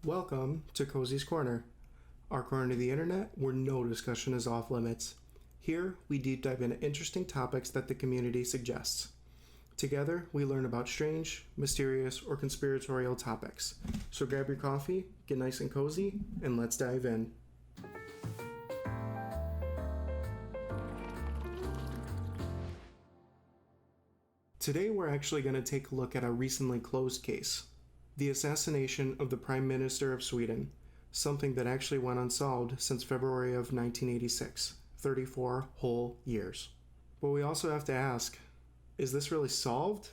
Welcome to Cozy's Corner, our corner of the internet where no discussion is off limits. Here, we deep dive into interesting topics that the community suggests. Together, we learn about strange, mysterious, or conspiratorial topics. So grab your coffee, get nice and cozy, and let's dive in. Today, we're actually going to take a look at a recently closed case. The assassination of the Prime Minister of Sweden, something that actually went unsolved since February of 1986, 34 whole years. But we also have to ask, is this really solved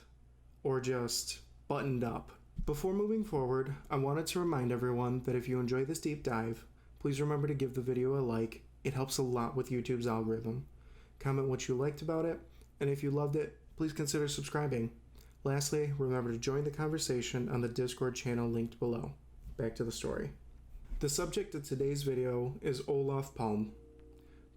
or just buttoned up? Before moving forward, I wanted to remind everyone that if you enjoy this deep dive, please remember to give the video a like. It helps a lot with YouTube's algorithm. Comment what you liked about it, and if you loved it, please consider subscribing. Lastly, remember to join the conversation on the Discord channel linked below. Back to the story. The subject of today's video is Olof Palme.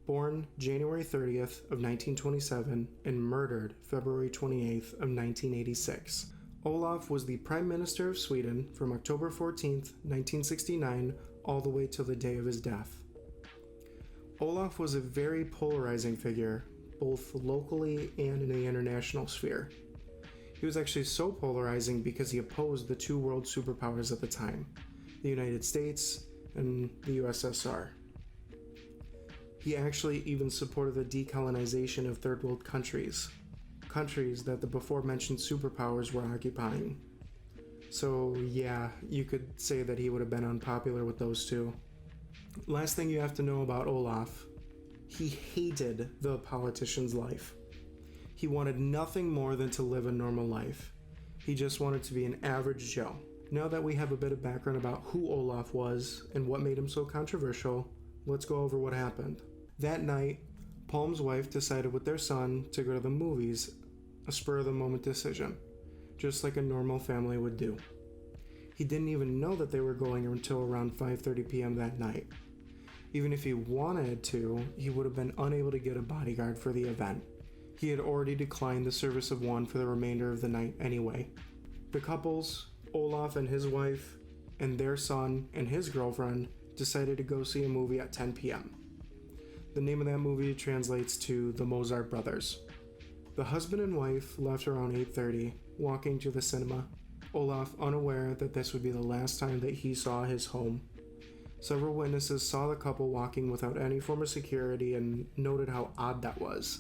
Born January 30th of 1927 and murdered February 28th of 1986. Olof was the Prime Minister of Sweden from October 14th, 1969 all the way till the day of his death. Olof was a very polarizing figure, both locally and in the international sphere. He was actually so polarizing because he opposed the two world superpowers at the time, the United States and the USSR. He actually even supported the decolonization of third world countries that the before mentioned superpowers were occupying. So yeah, you could say that he would have been unpopular with those two. Last thing you have to know about Olof, he hated the politician's life. He wanted nothing more than to live a normal life. He just wanted to be an average Joe. Now that we have a bit of background about who Olof was and what made him so controversial, let's go over what happened. That night, Palme's wife decided with their son to go to the movies, a spur-of-the-moment decision, just like a normal family would do. He didn't even know that they were going until around 5:30 p.m. that night. Even if he wanted to, he would have been unable to get a bodyguard for the event. He had already declined the service of one for the remainder of the night anyway. The couples, Olof and his wife, and their son and his girlfriend, decided to go see a movie at 10 p.m. The name of that movie translates to The Mozart Brothers. The husband and wife left around 8:30, walking to the cinema, Olof unaware that this would be the last time that he saw his home. Several witnesses saw the couple walking without any form of security and noted how odd that was.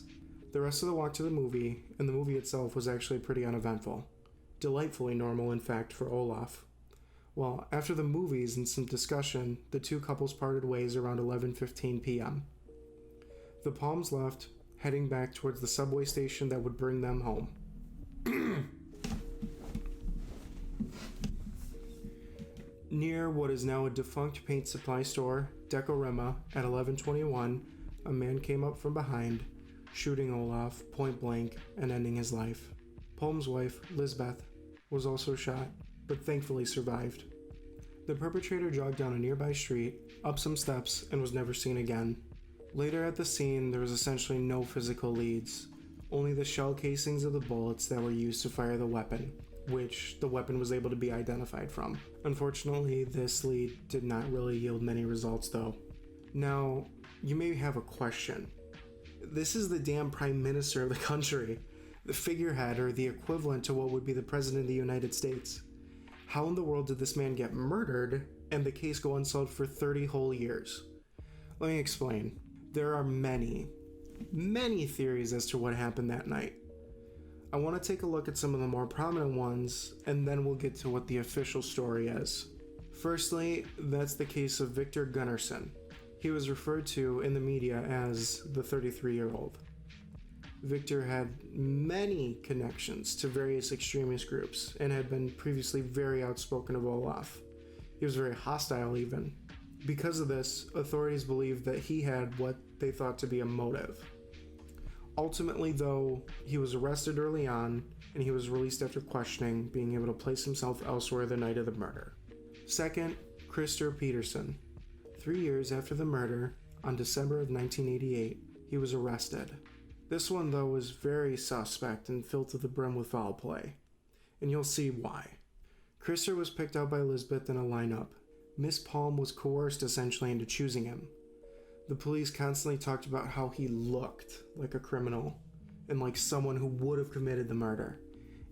The rest of the walk to the movie, and the movie itself, was actually pretty uneventful. Delightfully normal, in fact, for Olof. Well, after the movies and some discussion, the two couples parted ways around 11:15 p.m. The Palmes left, heading back towards the subway station that would bring them home. Near what is now a defunct paint supply store, Decorema, at 11:21, a man came up from behind, shooting Olof point blank and ending his life. Palme's wife, Lisbeth, was also shot, but thankfully survived. The perpetrator jogged down a nearby street, up some steps, and was never seen again. Later at the scene, there was essentially no physical leads, only the shell casings of the bullets that were used to fire the weapon, which the weapon was able to be identified from. Unfortunately, this lead did not really yield many results though. Now, you may have a question. This is the damn Prime Minister of the country, the figurehead or the equivalent to what would be the President of the United States. How in the world did this man get murdered and the case go unsolved for 30 whole years? Let me explain. There are many theories as to what happened that night. I want to take a look at some of the more prominent ones, and then we'll get to what the official story is. Firstly, that's the case of Victor Gunnarsson. He was referred to in the media as the 33-year-old. Victor had many connections to various extremist groups and had been previously very outspoken of Olof. He was very hostile even. Because of this, authorities believed that he had what they thought to be a motive. Ultimately, though, he was arrested early on and he was released after questioning, being able to place himself elsewhere the night of the murder. Second, Christer Peterson. 3 years after the murder, on December of 1988, he was arrested. This one, though, was very suspect and filled to the brim with foul play. And you'll see why. Christer was picked out by Lisbeth in a lineup. Miss Palme was coerced essentially into choosing him. The police constantly talked about how he looked like a criminal and like someone who would have committed the murder,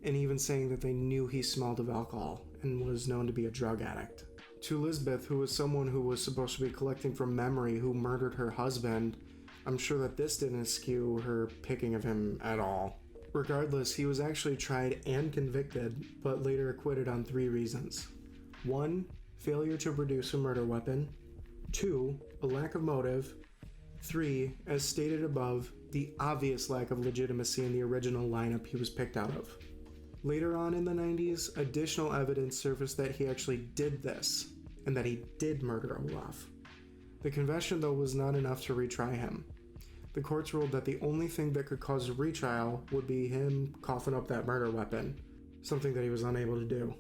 and even saying that they knew he smelled of alcohol and was known to be a drug addict. To Lisbeth, who was someone who was supposed to be collecting from memory who murdered her husband, I'm sure that this didn't skew her picking of him at all. Regardless, he was actually tried and convicted, but later acquitted on 3 reasons. 1. Failure to produce a murder weapon. 2. A lack of motive. 3. As stated above, the obvious lack of legitimacy in the original lineup he was picked out of. Later on in the 90s, additional evidence surfaced that he actually did this, and that he did murder Olof. The confession, though, was not enough to retry him. The courts ruled that the only thing that could cause a retrial would be him coughing up that murder weapon, something that he was unable to do.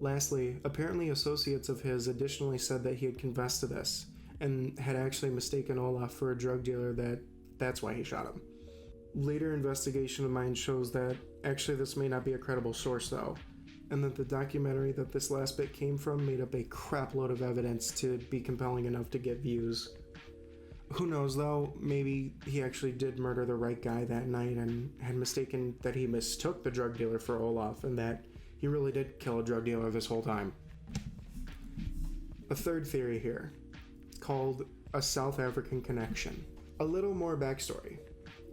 Lastly, apparently associates of his additionally said that he had confessed to this, and had actually mistaken Olof for a drug dealer that's why he shot him. Later investigation of mine shows that actually this may not be a credible source though, and that the documentary that this last bit came from made up a crap load of evidence to be compelling enough to get views. Who knows though, maybe he actually did murder the right guy that night and had mistaken that he mistook the drug dealer for Olof and that he really did kill a drug dealer this whole time. A third theory here, called a South African connection. A little more backstory.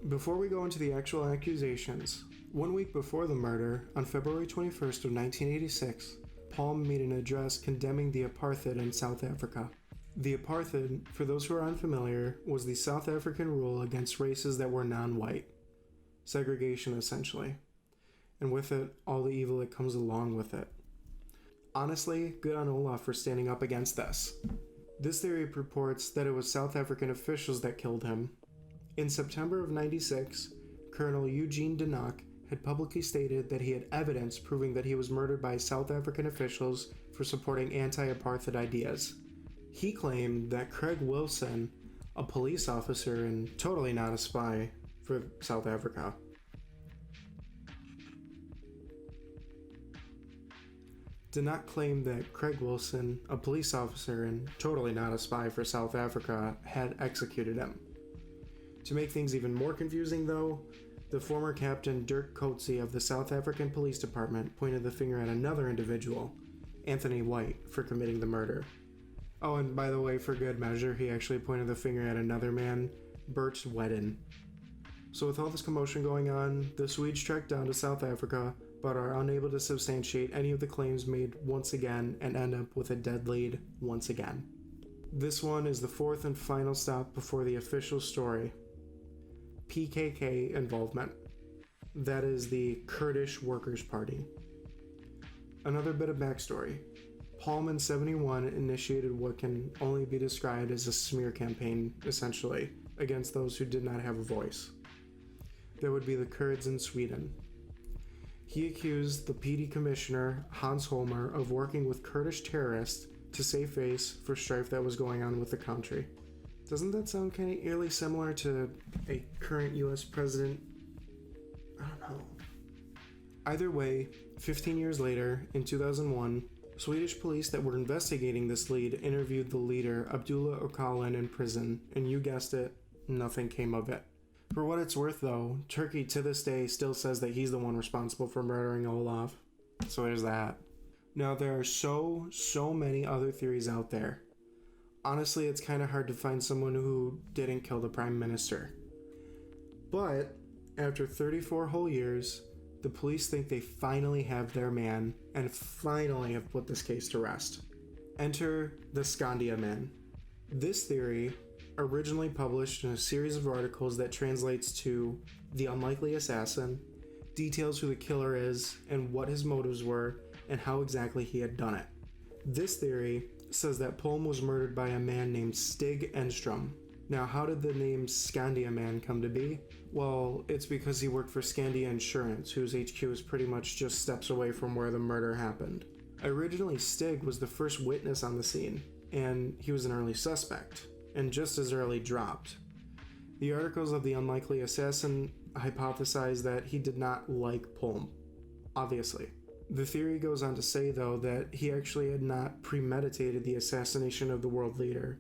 Before we go into the actual accusations, 1 week before the murder, on February 21st of 1986, Palme made an address condemning the apartheid in South Africa. The apartheid, for those who are unfamiliar, was the South African rule against races that were non-white. Segregation, essentially. And with it, all the evil that comes along with it. Honestly, good on Olof for standing up against this. This theory purports that it was South African officials that killed him. In September of 96, Colonel Eugene Denock had publicly stated that he had evidence proving that he was murdered by South African officials for supporting anti-apartheid ideas. He claimed that Craig Wilson, a police officer and totally not a spy for South Africa, Denock claimed that Craig Wilson, a police officer and totally not a spy for South Africa, had executed him. To make things even more confusing though, the former Captain Dirk Coetzee of the South African Police Department pointed the finger at another individual, Anthony White, for committing the murder. Oh, and by the way, for good measure, he actually pointed the finger at another man, Bert Wedden. So with all this commotion going on, the Swedes trek down to South Africa, but are unable to substantiate any of the claims made once again and end up with a dead lead once again. This one is the 4th and final stop before the official story. PKK involvement. That is the Kurdish Workers' Party. Another bit of backstory. Palme in 71 initiated what can only be described as a smear campaign, essentially, against those who did not have a voice. That would be the Kurds in Sweden. He accused the PD commissioner, Hans Holmer, of working with Kurdish terrorists to save face for strife that was going on with the country. Doesn't that sound kind of eerily similar to a current US president? I don't know. Either way, 15 years later, in 2001, Swedish police that were investigating this lead interviewed the leader, Abdullah Öcalan, in prison, and you guessed it, nothing came of it. For what it's worth though, Turkey to this day still says that he's the one responsible for murdering Olof. So there's that. Now there are so many other theories out there. Honestly, it's kind of hard to find someone who didn't kill the Prime Minister. But after 34 whole years, the police think they finally have their man and finally have put this case to rest. Enter the Skandia Man. This theory, originally published in a series of articles that translates to The Unlikely Assassin, details who the killer is and what his motives were and how exactly he had done it. This theory says that Palme was murdered by a man named Stig Enstrom. Now, how did the name Skandia Man come to be? Well, it's because he worked for Skandia Insurance, whose HQ is pretty much just steps away from where the murder happened. Originally, Stig was the first witness on the scene, and he was an early suspect, and just as early dropped. The articles of The Unlikely Assassin hypothesized that he did not like Palme, obviously. The theory goes on to say, though, that he actually had not premeditated the assassination of the world leader.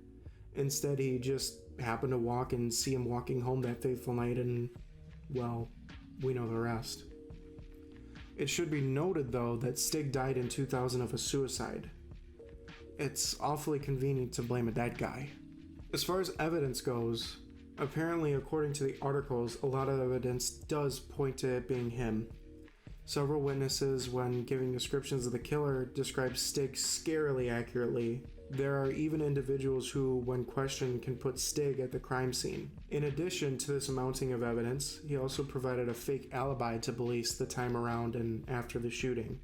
Instead, he just happened to see him walking home that fateful night, and, well, we know the rest. It should be noted, though, that Stig died in 2000 of a suicide. It's awfully convenient to blame a dead guy. As far as evidence goes, apparently, according to the articles, a lot of evidence does point to it being him. Several witnesses, when giving descriptions of the killer, describe Stig scarily accurately. There are even individuals who, when questioned, can put Stig at the crime scene. In addition to this amounting of evidence, he also provided a fake alibi to police the time around and after the shooting.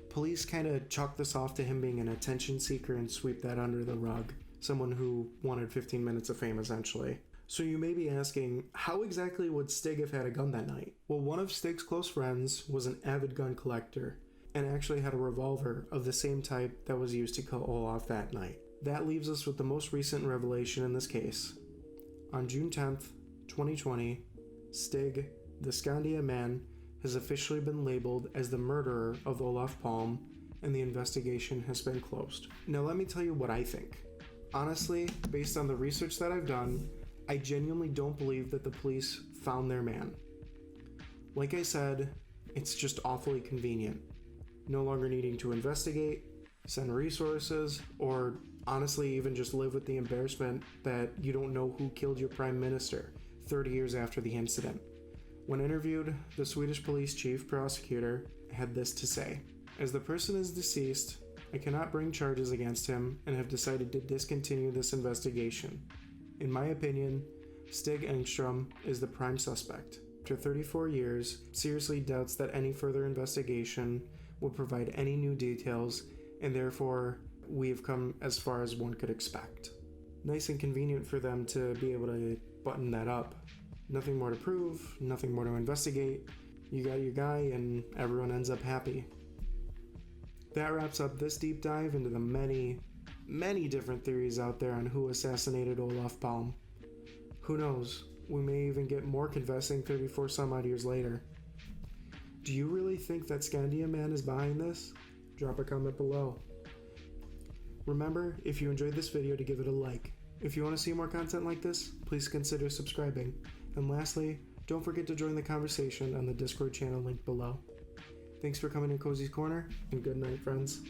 Police kind of chalk this off to him being an attention seeker and sweep that under the rug. Someone who wanted 15 minutes of fame, essentially. So you may be asking, how exactly would Stig have had a gun that night? Well, one of Stig's close friends was an avid gun collector and actually had a revolver of the same type that was used to kill Olof that night. That leaves us with the most recent revelation in this case. On June 10th, 2020, Stig, the Skandia man, has officially been labeled as the murderer of Olof Palme, and the investigation has been closed. Now let me tell you what I think. Honestly, based on the research that I've done, I genuinely don't believe that the police found their man. Like I said, it's just awfully convenient. No longer needing to investigate, send resources, or honestly even just live with the embarrassment that you don't know who killed your prime minister 30 years after the incident. When interviewed, the Swedish police chief prosecutor had this to say: "As the person is deceased, I cannot bring charges against him and have decided to discontinue this investigation. In my opinion, Stig Engström is the prime suspect. After 34 years, seriously doubts that any further investigation will provide any new details, and therefore we have come as far as one could expect." Nice and convenient for them to be able to button that up. Nothing more to prove, nothing more to investigate. You got your guy and everyone ends up happy. That wraps up this deep dive into the many different theories out there on who assassinated Olof Palme. Who knows, we may even get more confessing 34 some odd years later. Do you really think that Skandia man is behind this? Drop a comment below. Remember, if you enjoyed this video, to give it a like. If you want to see more content like this, please consider subscribing. And lastly, don't forget to join the conversation on the Discord channel linked below. Thanks for coming to Cozy's Corner, and good night, friends.